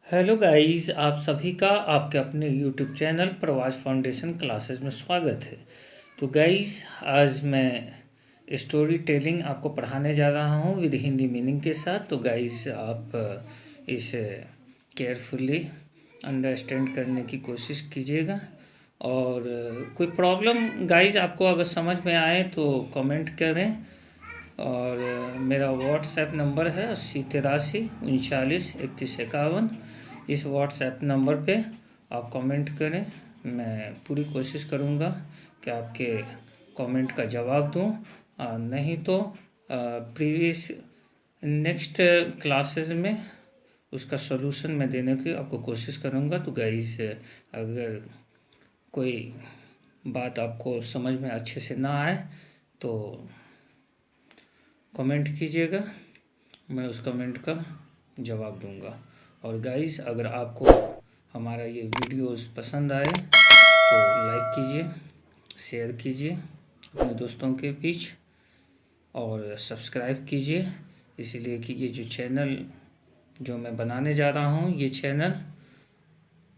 Hello guys, आप सभी का आपके अपने यूट्यूब चैनल प्रवास फाउंडेशन क्लासेस में स्वागत है। तो गाइस, आज मैं स्टोरी टेलिंग आपको पढ़ाने जा रहा हूँ विद हिंदी मीनिंग के साथ। तो गाइस, आप इसे केयरफुली अंडरस्टैंड करने की कोशिश कीजिएगा। और कोई प्रॉब्लम गाइस आपको अगर समझ में आए तो कमेंट करें। और मेरा व्हाट्सएप नंबर है 80 83 39 31 51। इस व्हाट्सएप नंबर पे आप कमेंट करें। मैं पूरी कोशिश करूँगा कि आपके कमेंट का जवाब दूँ। नहीं तो प्रीवियस नेक्स्ट क्लासेस में उसका सॉल्यूशन मैं देने की आपको कोशिश करूँगा। तो गाइस, अगर कोई बात आपको समझ में अच्छे से ना आए तो कमेंट कीजिएगा, मैं उस कमेंट का जवाब दूंगा। और गाइस, अगर आपको हमारा ये वीडियोस पसंद आए तो लाइक कीजिए, शेयर कीजिए अपने दोस्तों के बीच और सब्सक्राइब कीजिए। इसीलिए कि ये जो चैनल जो मैं बनाने जा रहा हूँ, ये चैनल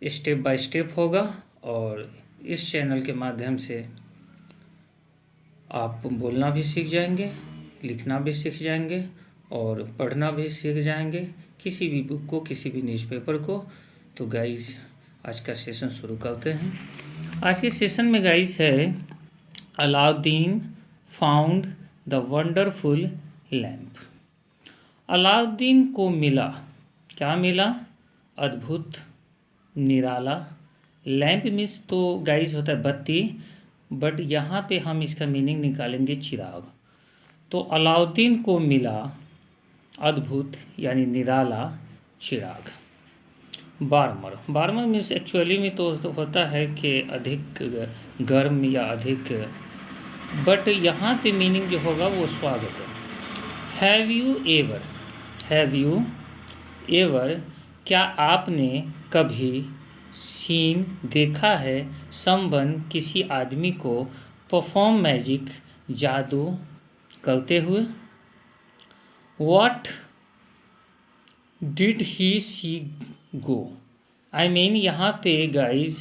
स्टेप बाय स्टेप होगा। और इस चैनल के माध्यम से आप बोलना भी सीख जाएंगे, लिखना भी सीख जाएंगे और पढ़ना भी सीख जाएंगे, किसी भी बुक को, किसी भी न्यूज़पेपर को। तो गाइस, आज का सेशन शुरू करते हैं। आज के सेशन में गाइस है Alauddin found the wonderful lamp. Alauddin को मिला, क्या मिला? अद्भुत, निराला। लैम्प मीन्स तो गाइस होता है बत्ती, बट यहाँ पे हम इसका मीनिंग निकालेंगे चिराग। तो अलाउद्दीन को मिला अद्भुत यानी निराला चिराग। वार्मर, वार्मर मीन्स एक्चुअली में तो होता है कि अधिक गर्म या अधिक, बट यहाँ पे मीनिंग जो होगा वो स्वागत है। हैव यू एवर, क्या आपने कभी सीन देखा है, समवन किसी आदमी को, परफॉर्म मैजिक जादू करते हुए। What did he see go? I mean, यहाँ पे गाइज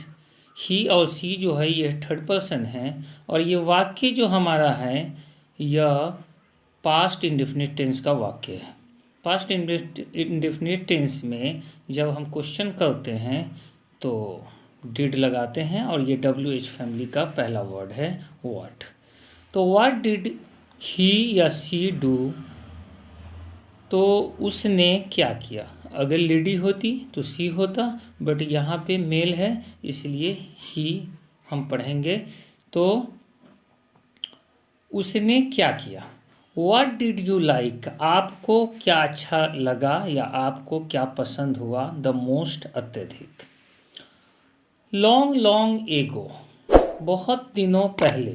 ही और सी जो है ये थर्ड पर्सन है, और ये वाक्य जो हमारा है यह पास्ट इंडेफिनिट टेंस का वाक्य है। पास्ट इंडेफिनिट टेंस में जब हम क्वेश्चन करते हैं तो डिड लगाते हैं, और ये WH फैमिली का पहला वर्ड है व्हाट। तो व्हाट डिड ही या सी डू, तो उसने क्या किया। अगर लेडी होती तो सी होता, बट यहाँ पे मेल है इसलिए ही हम पढ़ेंगे। तो उसने क्या किया। व्हाट डिड यू लाइक, आपको क्या अच्छा लगा या आपको क्या पसंद हुआ द मोस्ट, अत्यधिक। लॉन्ग लॉन्ग एगो, बहुत दिनों पहले।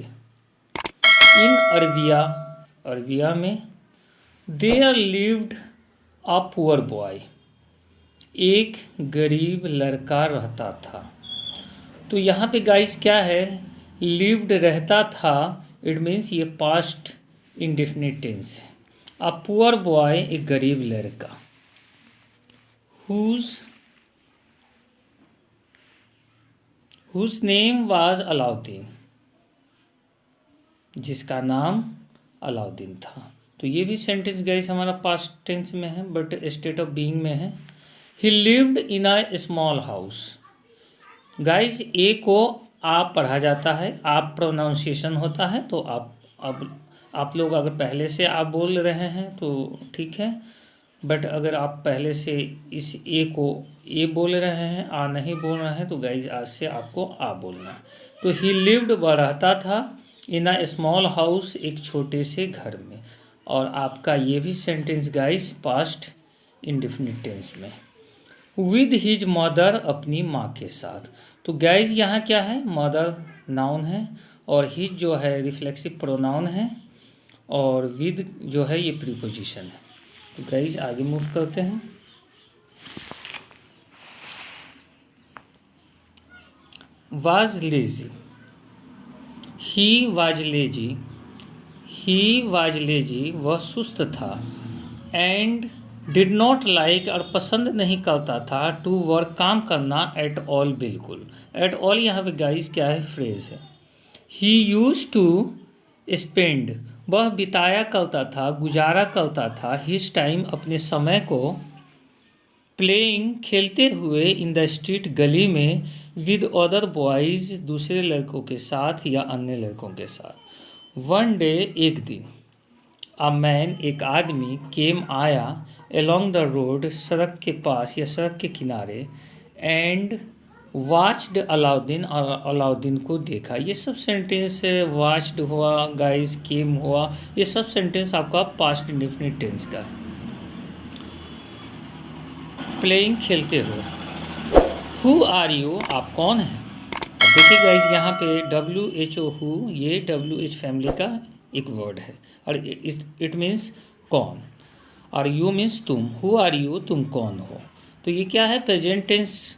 इन अरबिया, अरबिया में। There lived a poor boy, एक गरीब लड़का रहता था। तो यहाँ पे गाइस क्या है, लिव्ड रहता था, इट मीन्स ये पास्ट इंडेफिनिट टेंस है। अ पुअर बॉय, एक गरीब लड़का। हुज नेम वाज अलाउद्दीन, जिसका नाम अलाउद्दीन था। तो ये भी सेंटेंस गाइस हमारा पास्ट टेंस में है, बट स्टेट ऑफ बीइंग में है। He lived in a small house. Guys, A को आप पढ़ा जाता है, आप प्रोनाउंसिएशन होता है, तो आप लोग अगर पहले से आप बोल रहे हैं तो ठीक है, बट अगर आप पहले से इस ए को ए बोल रहे हैं, आ नहीं बोल रहे हैं, तो गाइज आज से आपको आ बोलना है। तो ही लिव्ड, वह रहता था, इन अ स्मॉल हाउस, एक छोटे से घर में। और आपका ये भी sentence guys past indefinite tense में। विद हिज मदर, अपनी माँ के साथ। तो गाइज यहाँ क्या है, मदर नाउन है और हिज जो है रिफ्लेक्सिव प्रोनाउन है, और विद जो है ये प्रीपोजिशन है। तो गाइज आगे मूव करते हैं। Was lazy, he was lazy, वह सुस्त था। एंड डिड नॉट लाइक और पसंद नहीं करता था, टू वर्क काम करना, एट ऑल बिल्कुल। एट ऑल यहाँ पे गाइस क्या है, फ्रेज है। ही यूज टू स्पेंड, वह बिताया करता था, गुजारा करता था, हिज टाइम अपने समय को, प्लेइंग खेलते हुए, इन द स्ट्रीट गली में, विद अदर बॉयज़ दूसरे लड़कों के साथ या अन्य लड़कों के साथ। वन डे एक दिन, अ मैन एक आदमी, केम आया, अलोंग द रोड सड़क के पास या सड़क के किनारे, एंड वाच्ड अलाउद्दीन और अलाउद्दीन को देखा। ये सब सेंटेंस वाच्ड हुआ गाइस, केम हुआ, ये सब सेंटेंस आपका पास्ट इंडेफिनिट टेंस का है। प्लेइंग खेलते हुए। हु आर यू, आप कौन हैं। अब देखिए गाइस यहाँ पे WHO हु, ये WH फैमिली का एक वर्ड है और इट मीन्स कौन, और यू मीन्स तुम। हु आर यू, तुम कौन हो। तो ये क्या है, प्रेजेंट टेंस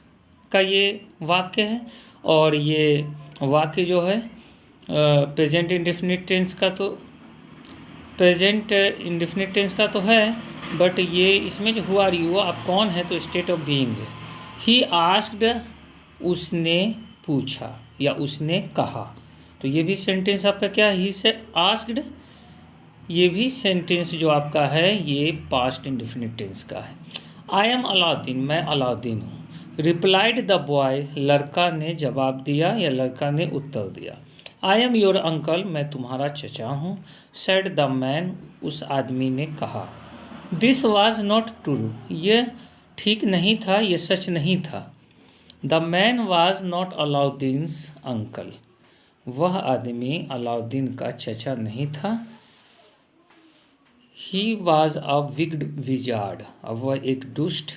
का ये वाक्य है, और ये वाक्य जो है प्रेजेंट इंडेफिनिट टेंस का, तो प्रेजेंट इंडेफिनिट टेंस का तो है, बट ये इसमें जो हु आर यू, आप कौन है, तो स्टेट ऑफ बीइंग है। ही आस्क्ड, उसने पूछा या उसने कहा, तो ये भी सेंटेंस आपका क्या है, ही से आस्क्ड, ये भी सेंटेंस जो आपका है ये पास्ट इंडेफिनिट टेंस का है। आई एम अलाउद्दीन, मैं अलाउद्दीन हूँ। रिप्लाइड द बॉय, लड़का ने जवाब दिया या लड़का ने उत्तर दिया। आई एम योर अंकल, मैं तुम्हारा चचा हूँ। सेड द मैन, उस आदमी ने कहा। दिस वॉज नॉट ट्रू, ये ठीक नहीं था, ये सच नहीं था। The man was not Aladdin's uncle, वह आदमी अलाउद्दीन का चचा नहीं था। ही वॉज अ विग्ड विजार्ड, अब वह एक दुष्ट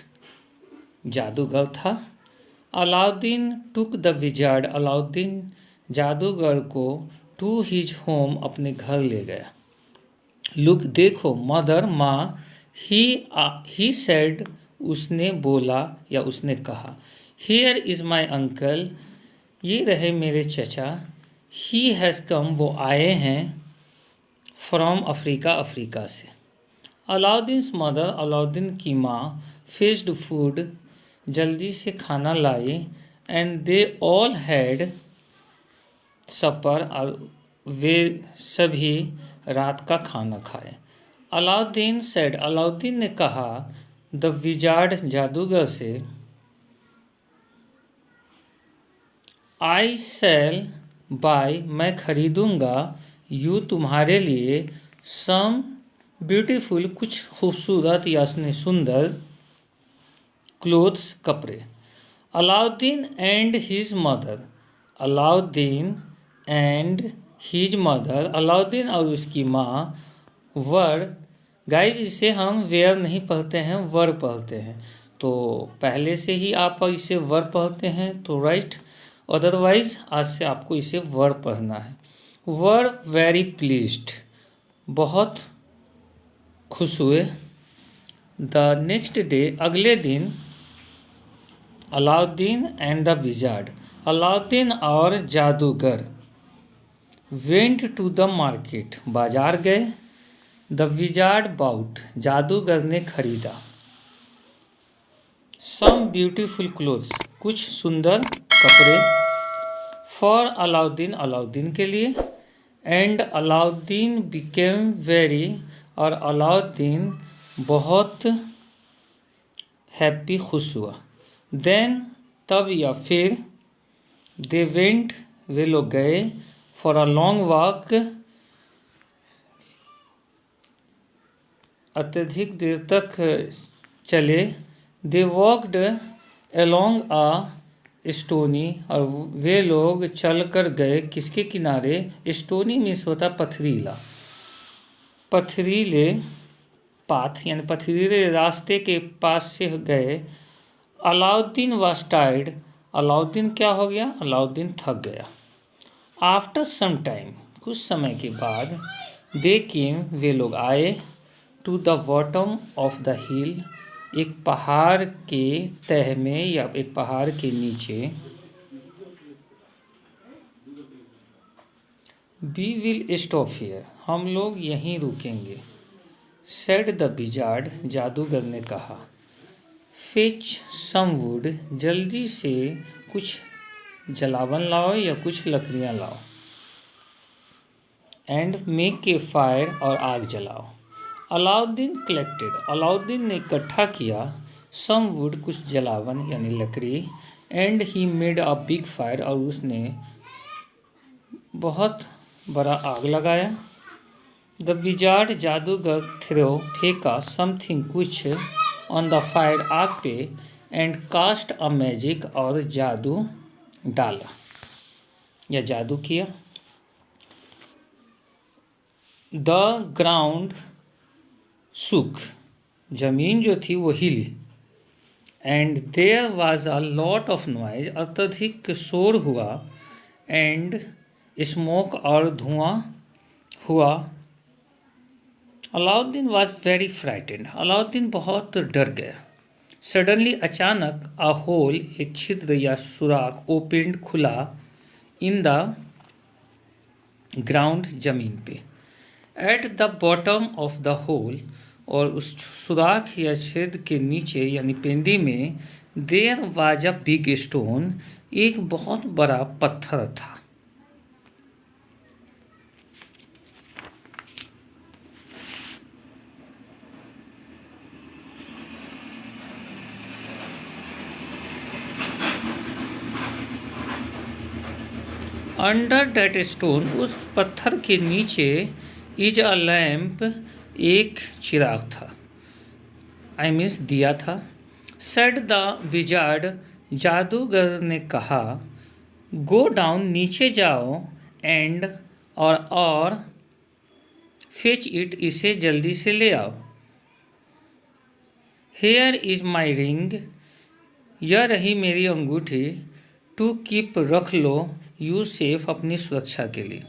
जादूगर था। Alauddin took the wizard, Alauddin जादूगर को टू हिज होम, अपने घर ले गया। लुक, देखो, मदर, माँ, ही सेड, उसने बोला या उसने कहा। हियर इज़ माई अंकल, ये रहे मेरे चचा। ही हैज़ कम, वो आए हैं, फ्रॉम अफ्रीका, अफ्रीका से। अलाउद्दीन्स मदर, अलाउद्दीन की माँ, फिश्ड फूड, जल्दी से खाना लाई, एंड दे ऑल हैड सपर, वे सभी रात का खाना खाए। अलाउद्दीन सेड, अलाउद्दीन ने कहा, द विजार्ड, जादूगर से, आई शैल बाय, मैं खरीदूंगा, यू, तुम्हारे लिए, सम ब्यूटीफुल, कुछ खूबसूरत या सुंदर, क्लोथ्स, कपड़े। Alauddin and his mother, Alauddin and his mother, Alauddin और उसकी माँ, वर, गाइज इसे हम वेयर नहीं पढ़ते हैं, वर पढ़ते हैं, तो पहले से ही आप इसे वर पढ़ते हैं तो राइट, अदरवाइज आज से आपको इसे वर पढ़ना है। वर वेरी प्लीज्ड, बहुत खुश हुए। द नेक्स्ट डे, अगले दिन, Alauddin and the wizard, Alauddin और जादूगर, वेंट टू द मार्केट, बाजार गए। द विजार्ड बाउट, जादूगर ने खरीदा। सम ब्यूटीफुल क्लोथ्स, कुछ सुंदर कपड़े, फॉर अलाउद्दीन, अलाउद्दीन के लिए, एंड अलाउद्दीन बिकेम वेरी, और अलाउद्दीन बहुत हैप्पी, खुश हुआ। देन, तब या फिर, दे वेंट, वे लोग गए, फॉर अ लॉन्ग वॉक, अत्यधिक देर तक चले। दे वॉकड अलोंग अ स्टोनी, और वे लोग चल कर गए किसके किनारे, स्टोनी मीन्स होता पथरीला, पथरीले पाथ यानी पथरीले रास्ते के पास से गए। अलाउद्दीन वाज टायर्ड, अलाउद्दीन क्या हो गया, अलाउद्दीन थक गया। आफ्टर सम टाइम, कुछ समय के बाद, दे केम, वे लोग आए, to the bottom of the hill, एक पहाड़ के तह में या एक पहाड़ के नीचे। वी विल स्टॉप हियर, हम लोग यहीं रुकेंगे। सेड द विजार्ड, जादूगर ने कहा। फेच सम वुड, जल्दी से कुछ जलावन लाओ या कुछ लकड़ियाँ लाओ। एंड मेक ए फायर, और आग जलाओ। अलाउद्दीन कलेक्टेड, अलाउद्दीन ने इकट्ठा किया। सम वुड, कुछ जलावन यानी लकड़ी। And he made a big fire, और उसने बहुत बड़ा आग लगाया। द विजार्ड, जादूगर थ्रो, फेंका समथिंग, कुछ, ऑन द फायर, आग पे। एंड कास्ट अ मैजिक, और जादू डाला या जादू किया। द ग्राउंड सूक, जमीन जो थी वो हिली। And there was a lot of noise, अत्यधिक शोर हुआ। एंड स्मोक, और धुआं हुआ। Aladdin was very frightened, Aladdin बहुत डर गया। सडनली, अचानक, अ होल, एक छिद्र या सुराख, ओपेंड, खुला, इन द ग्राउंड, जमीन पे। At the bottom of the hole, और उस सुराख या छेद के नीचे यानी पेंदी में, there was a big stone, एक बहुत बड़ा पत्थर था। अंडर दैट स्टोन, उस पत्थर के नीचे, इज अ लैम्प, एक चिराग था, आई मीन्स दिया था। सेड द विजार्ड, जादूगर ने कहा। गो डाउन, नीचे जाओ। एंड, और फेच इट, इसे जल्दी से ले आओ। हेयर इज माई रिंग, यह रही मेरी अंगूठी। टू कीप, रख लो। यू सेफ, अपनी सुरक्षा के लिए।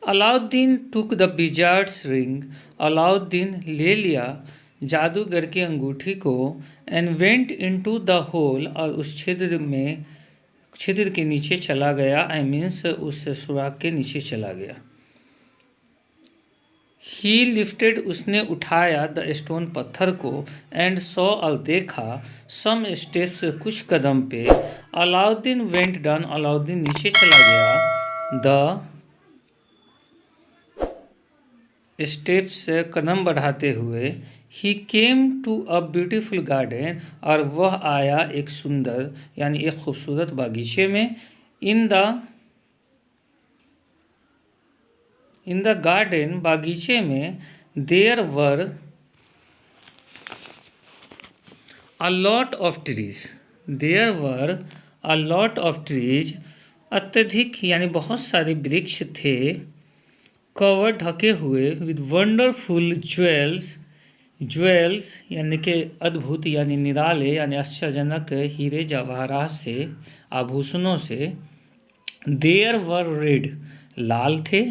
Aladdin took the wizard's ring, Aladdin ले लिया जादूगर की अंगूठी को। And went into the hole, और उस छिद्र के नीचे चला गया, आई मीन्स उस सुराख के नीचे चला गया। ही लिफ्टेड, उसने उठाया, द स्टोन, पत्थर को। एंड सॉ, और देखा, सम स्टेप्स, कुछ कदम पे। अलाउद्दीन वेंट डाउन, अलाउद्दीन नीचे चला गया। द स्टेप्स, कदम बढ़ाते हुए। He came to a beautiful garden, और वह आया एक सुंदर यानी एक खूबसूरत बागीचे में। इन द गार्डन, बागीचे में। There were a lot of trees, there were a lot of trees, अत्यधिक यानी बहुत सारे वृक्ष थे। कवर, ढके हुए, विद वंडरफुल ज्वेल्स, ज्वेल्स यानी कि अद्भुत यानी निराले यानी आश्चर्यजनक हीरे जवाहरात से, आभूषणों से। देयर वर रेड, लाल थे।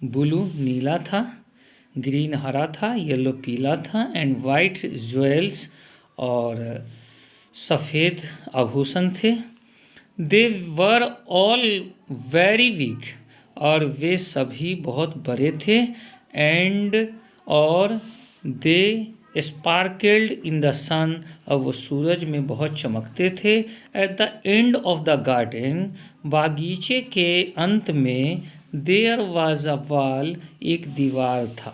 ब्लू, नीला था। ग्रीन, हरा था। येलो, पीला था। एंड वाइट ज्वेल्स, और सफ़ेद आभूषण थे। दे वर ऑल वेरी बिग, और वे सभी बहुत बड़े थे। एंड, और दे स्पार्कल्ड इन द सन, और वो सूरज में बहुत चमकते थे। At the end of the garden, बागीचे के अंत में। देयर वाज अ वॉल, एक दीवार था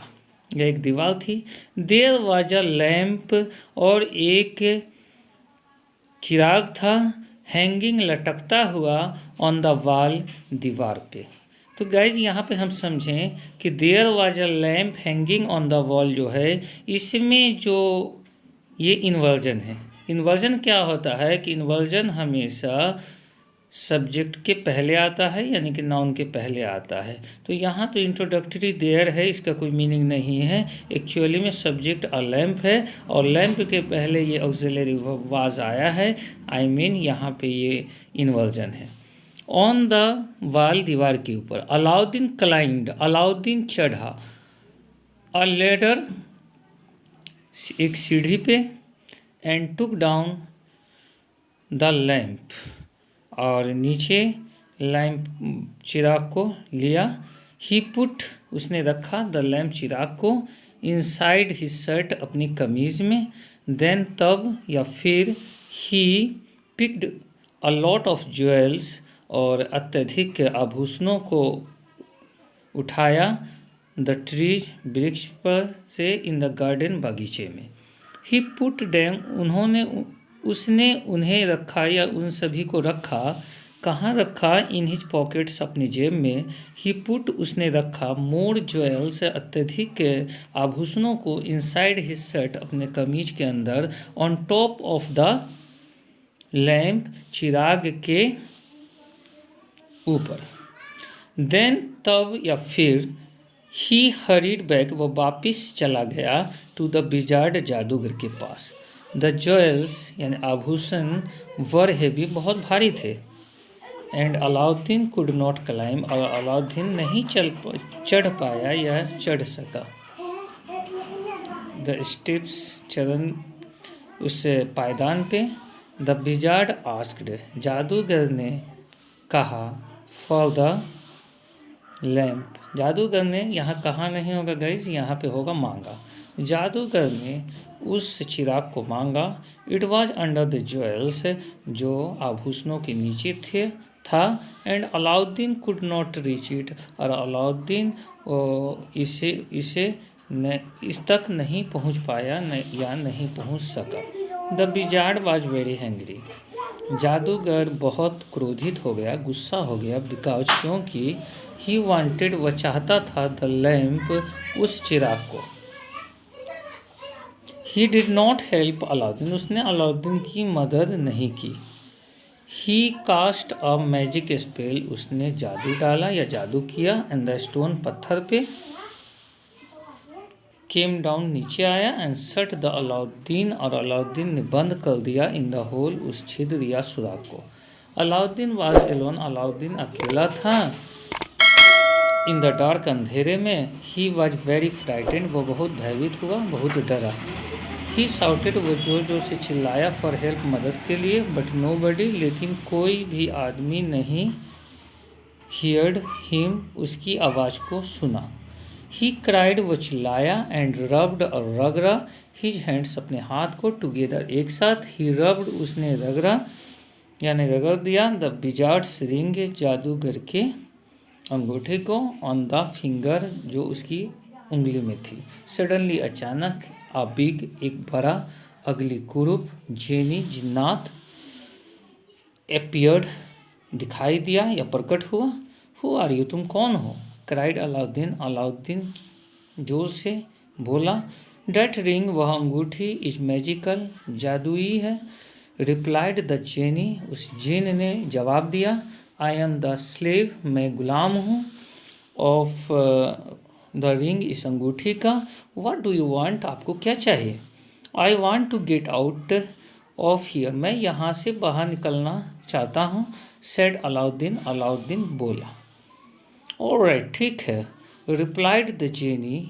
या एक दीवार थी। देयर वाज अ लैम्प, और एक चिराग था। हैंगिंग, लटकता हुआ। ऑन द वॉल, दीवार पे। तो गाइज यहाँ पे हम समझें कि there was a lamp hanging on the wall जो है, इसमें जो ये इन्वर्जन है। इन्वर्जन क्या होता है कि इन्वर्जन हमेशा सब्जेक्ट के पहले आता है यानी कि नाउन के पहले आता है। तो यहाँ तो इंट्रोडक्टरी देयर है, इसका कोई मीनिंग नहीं है। एक्चुअली में सब्जेक्ट अ लैम्प है, और लैम्प के पहले ये ऑक्सिलरी वाज आया है, आई मीन यहाँ पे ये इन्वर्जन है। ऑन द वॉल, दीवार के ऊपर। अलाउद्दीन क्लाइंड, अलाउद्दीन चढ़ा। अ लेडर, एक सीढ़ी पे। And took down the lamp, और नीचे लैम्प, चिराग को लिया। ही पुट, उसने रखा, द लैम्प, चिराग को। इनसाइड हिज शर्ट, अपनी कमीज में। देन तब या फिर he picked a lot of jewels, और अत्यधिक आभूषणों को उठाया, द ट्रीज, वृक्ष पर से, इन द गार्डन, बगीचे में। ही पुट डैम, उसने उन्हें रखा या उन सभी को रखा। कहाँ रखा? इन हिज पॉकेट्स, अपनी जेब में। ही पुट, उसने रखा, मोर ज्वेल्स, अत्यधिक आभूषणों को, इनसाइड हिज शर्ट, अपने कमीज के अंदर, on top of the lamp, चिराग के ऊपर। देन तब या फिर ही हरीड बैक, वो वापिस चला गया, टू द विजार्ड, जादूगर के पास। द ज्वेल्स यानी आभूषण, वर हेवी, बहुत भारी थे। And Alauddin could not climb, और अलाउद्दीन नहीं चढ़ पाया या चढ़ सका। द स्टेप्स, चरण, उस पायदान पे। द विजार्ड आस्क्ड, जादूगर ने कहा, फॉर द लैम्प, जादूगर ने, यहाँ कहा नहीं होगा गाइज, यहाँ पे होगा मांगा। जादूगर ने उस चिराग को मांगा। It was under the jewels, जो आभूषणों के नीचे था। And Alauddin could not reach it, और अलाउद्दीन इस तक नहीं पहुँच पाया या नहीं पहुँच सका। The wizard was very hangry, जादूगर बहुत क्रोधित हो गया, गुस्सा हो गया। बिकॉज, क्योंकि ही वांटेड, वह चाहता था, द लैम्प, उस चिराग को। He did not help Alauddin, उसने अलाउद्दीन की मदद नहीं की। ही कास्ट अ मैजिक स्पेल, उसने जादू डाला या जादू किया। एंड द स्टोन, पत्थर पे, केम डाउन, नीचे आया। एंड शट द अलाउद्दीन, और अलाउद्दीन ने बंद कर दिया, इन द होल, उस छिद्र या सुराग को। अलाउद्दीन वाज एलोन, अलाउद्दीन अकेला था। इन द डार्क, अंधेरे में। ही वॉज वेरी फ्राइटेंड, वो बहुत भयभीत हुआ, बहुत डरा। ही साउटेड, वो जोर जोर से चिल्लाया, फॉर हेल्प, मदद के लिए। बट नोबडी, लेकिन कोई भी आदमी नहीं हियर्ड हिम, उसकी आवाज़ को सुना। ही क्राइड, वो चिल्लाया। एंड रब्ड, और रगड़ा। हिज हैंड्स, अपने हाथ को, टुगेदर, एक साथ। ही रब्ड, उसने रगड़ा यानी रगड़ दिया। द विजार्ड्स रिंग, जादूगर के अंगूठे को, ऑन द फिंगर, जो उसकी उंगली में थी। सडनली, अचानक, आ बिग, एक बड़ा, अगली, कुरूप, जेनी, जिन्नात, एपियर्ड, दिखाई दिया या प्रकट हुआ। हु आर यू, तुम कौन हो? क्राइड अलाउद्दीन, अलाउद्दीन जोर से बोला। डैट रिंग, वह अंगूठी, इज मैजिकल, जादुई है। रिप्लाइड द जेनी, उस जिन ने जवाब दिया। आई एम द स्लेव, मैं गुलाम हूँ। ऑफ द रिंग, इस अंगूठी का। व्हाट डू यू वांट, आपको क्या चाहिए? I want to get out of here, मैं यहाँ से बाहर निकलना चाहता हूँ। सेड अलाउद्दीन, अलाउद्दीन बोला। ऑलराइट, ठीक है। रिप्लाइड द जेनी,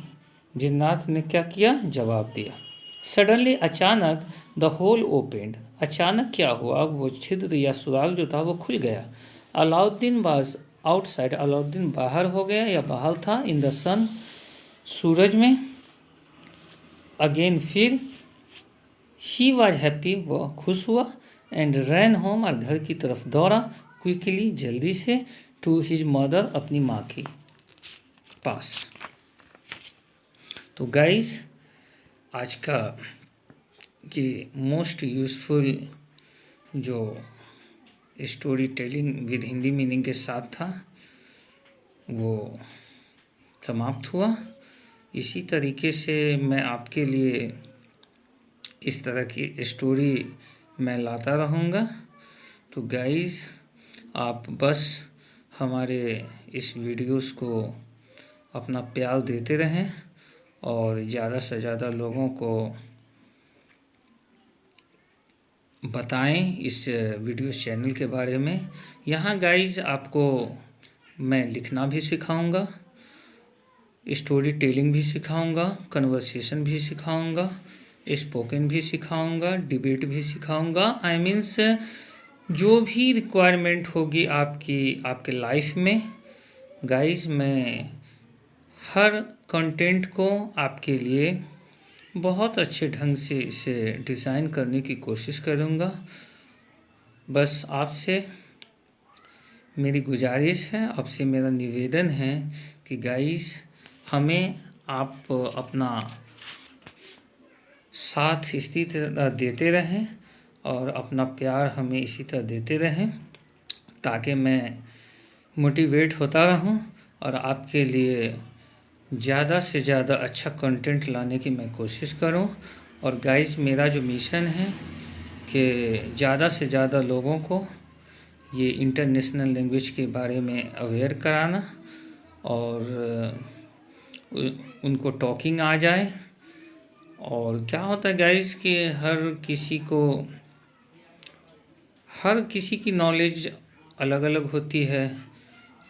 जिन्नात ने क्या किया? जवाब दिया। सडनली, अचानक, द होल ओपेंड, अचानक क्या हुआ? वो छिद्र या सुराग जो था वो खुल गया। अलाउद्दीन वाज आउटसाइड, अलाउद्दीन बाहर हो गया या बाहर था। इन द सन, सूरज में। अगेन, फिर। ही वाज हैप्पी, वह खुश हुआ। एंड रैन होम, और घर की तरफ दौड़ा। क्विकली, जल्दी से। टू हिज मदर, अपनी माँ के पास। तो गाइज, आज का कि मोस्ट यूज़फुल जो story telling with Hindi meaning के साथ था वो समाप्त हुआ। इसी तरीके से मैं आपके लिए इस तरह की स्टोरी मैं लाता रहूँगा। तो गाइज, आप बस हमारे इस वीडियोस को अपना प्यार देते रहें और ज़्यादा से ज़्यादा लोगों को बताएं इस वीडियो चैनल के बारे में। यहाँ गाइज आपको मैं लिखना भी सिखाऊंगा, स्टोरी टेलिंग भी सिखाऊंगा, कन्वर्सेशन भी सिखाऊंगा, स्पोकन भी सिखाऊंगा, डिबेट भी सिखाऊंगा। आई मीन्स जो भी रिक्वायरमेंट होगी आपकी आपके लाइफ में गाइज, मैं हर कंटेंट को आपके लिए बहुत अच्छे ढंग से इसे डिज़ाइन करने की कोशिश करूँगा। बस आपसे मेरी गुजारिश है, आपसे मेरा निवेदन है कि गाइस हमें आप अपना साथ इसी तरह देते रहें और अपना प्यार हमें इसी तरह देते रहें, ताकि मैं मोटिवेट होता रहूं और आपके लिए ज़्यादा से ज़्यादा अच्छा कंटेंट लाने की मैं कोशिश करूं। और गाइस मेरा जो मिशन है कि ज़्यादा से ज़्यादा लोगों को ये इंटरनेशनल लैंग्वेज के बारे में अवेयर कराना और उनको टॉकिंग आ जाए। और क्या होता है गाइस कि हर किसी की नॉलेज अलग अलग होती है।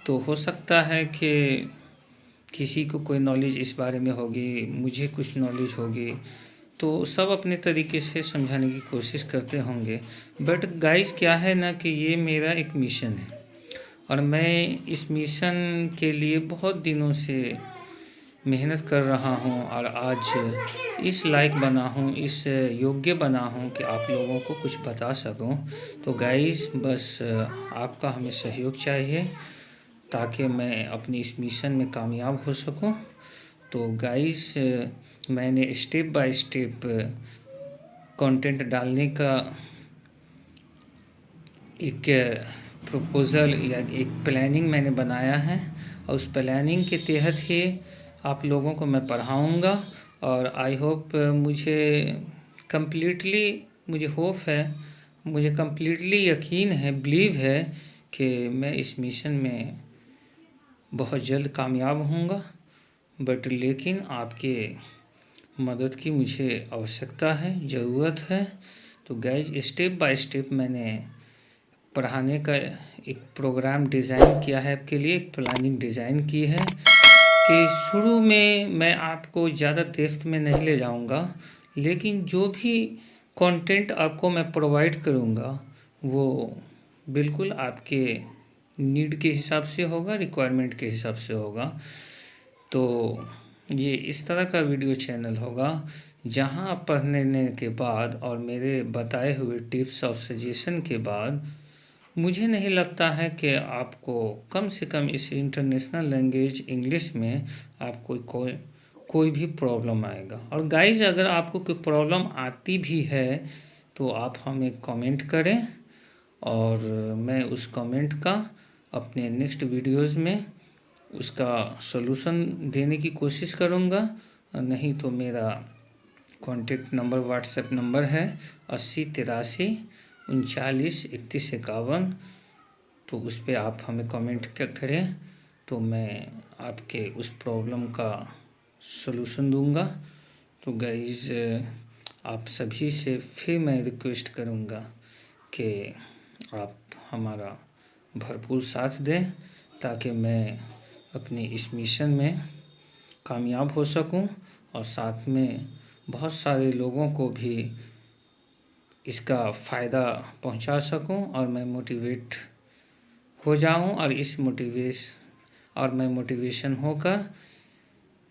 तो हो सकता है कि किसी को कोई नॉलेज इस बारे में होगी, मुझे कुछ नॉलेज होगी, तो सब अपने तरीके से समझाने की कोशिश करते होंगे। बट गाइस क्या है ना कि ये मेरा एक मिशन है और मैं इस मिशन के लिए बहुत दिनों से मेहनत कर रहा हूँ और आज इस लायक बना हूँ, इस योग्य बना हूँ कि आप लोगों को कुछ बता सकूँ। तो गाइस बस आपका हमें सहयोग चाहिए ताकि मैं अपनी इस मिशन में कामयाब हो सकूँ। तो गाइस मैंने स्टेप बाय स्टेप कंटेंट डालने का एक प्रपोज़ल या एक प्लानिंग मैंने बनाया है और उस प्लानिंग के तहत ही आप लोगों को मैं पढ़ाऊँगा। और आई होप मुझे कम्प्लीटली यकीन है, बिलीव है कि मैं इस मिशन में बहुत जल्द कामयाब होऊंगा। बट लेकिन आपके मदद की मुझे आवश्यकता है, ज़रूरत है। तो गाइज स्टेप बाय स्टेप मैंने पढ़ाने का एक प्रोग्राम डिज़ाइन किया है आपके लिए, एक प्लानिंग डिज़ाइन की है कि शुरू में मैं आपको ज़्यादा डेप्थ में नहीं ले जाऊंगा, लेकिन जो भी कंटेंट आपको मैं प्रोवाइड करूंगा वो बिल्कुल आपके नीड के हिसाब से होगा, रिक्वायरमेंट के हिसाब से होगा। तो ये इस तरह का वीडियो चैनल होगा जहां पढ़ने के बाद और मेरे बताए हुए टिप्स और सजेशन के बाद मुझे नहीं लगता है कि आपको कम से कम इस इंटरनेशनल लैंग्वेज इंग्लिश में आपको कोई भी प्रॉब्लम आएगा। और गाइज अगर आपको कोई प्रॉब्लम आती भी है तो आप हमें कमेंट करें और मैं उस कमेंट का अपने नेक्स्ट वीडियोस में उसका सॉल्यूशन देने की कोशिश करूँगा। नहीं तो मेरा कॉन्टेक्ट नंबर व्हाट्सएप नंबर है 80 83 39 31 51। तो उस पर आप हमें कमेंट करें तो मैं आपके उस प्रॉब्लम का सॉल्यूशन दूंगा। तो गाइज आप सभी से फिर मैं रिक्वेस्ट करूंगा कि आप हमारा भरपूर साथ दें ताकि मैं अपनी इस मिशन में कामयाब हो सकूं और साथ में बहुत सारे लोगों को भी इसका फ़ायदा पहुंचा सकूं और मैं मोटिवेट हो जाऊं और मैं मोटिवेशन होकर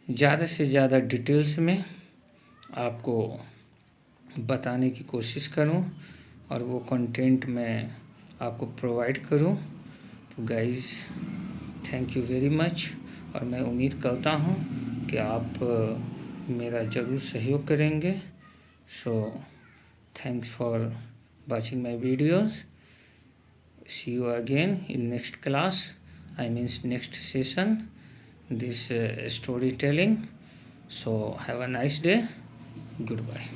ज़्यादा से ज़्यादा डिटेल्स में आपको बताने की कोशिश करूं और वो कंटेंट मैं आपको प्रोवाइड करूं। तो guys thank you very much और मैं उम्मीद करता हूं कि आप मेरा ज़रूर सहयोग करेंगे। So thanks for watching my videos. See you again in next class, I mean next session, this storytelling. So have a nice day. Goodbye.